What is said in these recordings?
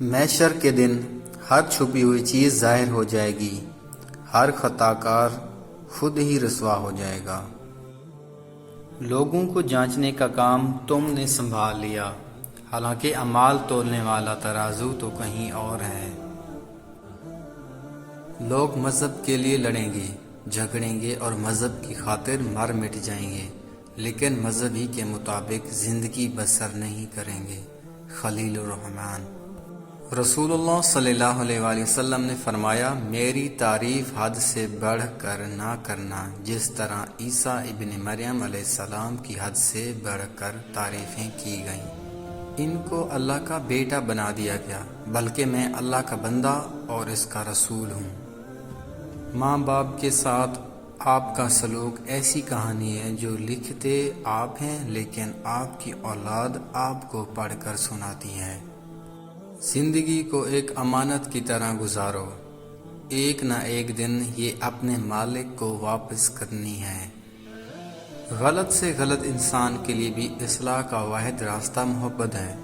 محشر کے دن ہر چھپی ہوئی چیز ظاہر ہو جائے گی، ہر خطا کار خود ہی رسوا ہو جائے گا۔ لوگوں کو جانچنے کا کام تم نے سنبھال لیا، حالانکہ اعمال تولنے والا ترازو تو کہیں اور ہے۔ لوگ مذہب کے لیے لڑیں گے، جھگڑیں گے اور مذہب کی خاطر مر مٹ جائیں گے، لیکن مذہب ہی کے مطابق زندگی بسر نہیں کریں گے۔ خلیل الرحمن۔ رسول اللہ صلی اللہ علیہ وآلہ وسلم نے فرمایا، میری تعریف حد سے بڑھ کر نہ کرنا، جس طرح عیسیٰ ابن مریم علیہ السلام کی حد سے بڑھ کر تعریفیں کی گئیں۔ ان کو اللہ کا بیٹا بنا دیا گیا، بلکہ میں اللہ کا بندہ اور اس کا رسول ہوں۔ ماں باپ کے ساتھ آپ کا سلوک ایسی کہانی ہے جو لکھتے آپ ہیں، لیکن آپ کی اولاد آپ کو پڑھ کر سناتی ہے۔ زندگی کو ایک امانت کی طرح گزارو، ایک نہ ایک دن یہ اپنے مالک کو واپس کرنی ہے۔ غلط سے غلط انسان کے لیے بھی اصلاح کا واحد راستہ محبت ہے۔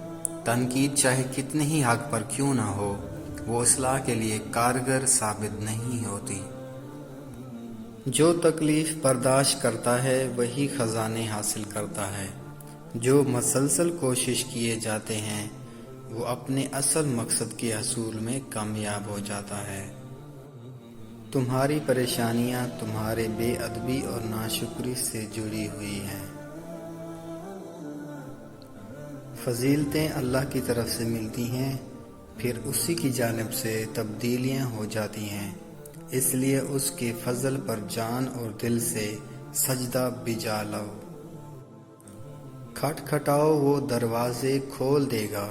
تنقید چاہے کتنی ہی حق پر کیوں نہ ہو، وہ اصلاح کے لیے کارگر ثابت نہیں ہوتی۔ جو تکلیف برداشت کرتا ہے وہی خزانے حاصل کرتا ہے۔ جو مسلسل کوشش کیے جاتے ہیں وہ اپنے اصل مقصد کے حصول میں کامیاب ہو جاتا ہے۔ تمہاری پریشانیاں تمہارے بے ادبی اور ناشکری سے جڑی ہوئی ہیں۔ فضیلتیں اللہ کی طرف سے ملتی ہیں، پھر اسی کی جانب سے تبدیلیاں ہو جاتی ہیں، اس لیے اس کے فضل پر جان اور دل سے سجدہ بجا لاؤ۔ کھٹکھٹاؤ وہ دروازے کھول دے گا،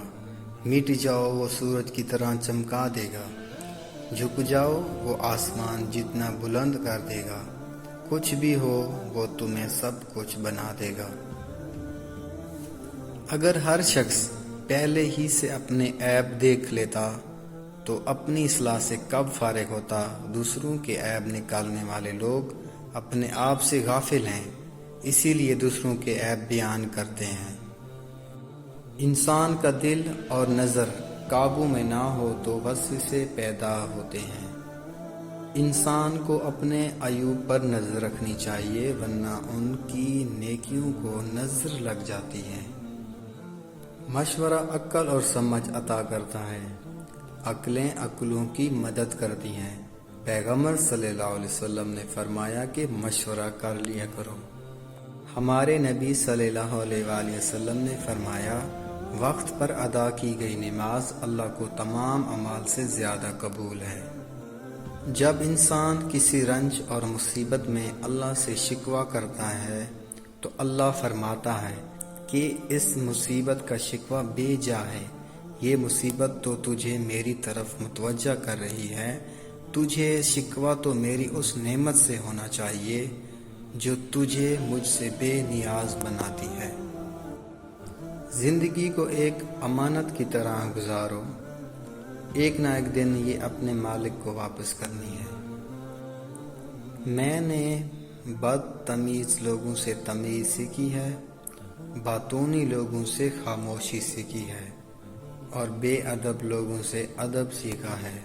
مٹ جاؤ وہ سورج کی طرح چمکا دے گا، جھک جاؤ وہ آسمان جتنا بلند کر دے گا، کچھ بھی ہو وہ تمہیں سب کچھ بنا دے گا۔ اگر ہر شخص پہلے ہی سے اپنے عیب دیکھ لیتا تو اپنی اصلاح سے کب فارغ ہوتا۔ دوسروں کے عیب نکالنے والے لوگ اپنے آپ سے غافل ہیں، اسی لیے دوسروں کے عیب بیان کرتے ہیں۔ انسان کا دل اور نظر قابو میں نہ ہو تو وسوسے پیدا ہوتے ہیں۔ انسان کو اپنے عیوب پر نظر رکھنی چاہیے، ورنہ ان کی نیکیوں کو نظر لگ جاتی ہے۔ مشورہ عقل اور سمجھ عطا کرتا ہے، عقلیں عقلوں کی مدد کرتی ہیں۔ پیغمبر صلی اللہ علیہ وسلم نے فرمایا کہ مشورہ کر لیا کرو۔ ہمارے نبی صلی اللہ علیہ وآلہ وسلم نے فرمایا، وقت پر ادا کی گئی نماز اللہ کو تمام اعمال سے زیادہ قبول ہے۔ جب انسان کسی رنج اور مصیبت میں اللہ سے شکوہ کرتا ہے تو اللہ فرماتا ہے کہ اس مصیبت کا شکوہ بے جا ہے، یہ مصیبت تو تجھے میری طرف متوجہ کر رہی ہے، تجھے شکوہ تو میری اس نعمت سے ہونا چاہیے جو تجھے مجھ سے بے نیاز بناتی ہے۔ زندگی کو ایک امانت کی طرح گزارو، ایک نہ ایک دن یہ اپنے مالک کو واپس کرنی ہے۔ میں نے بدتمیز لوگوں سے تمیز سیکھی ہے، باتونی لوگوں سے خاموشی سیکھی ہے، اور بے ادب لوگوں سے ادب سیکھا ہے۔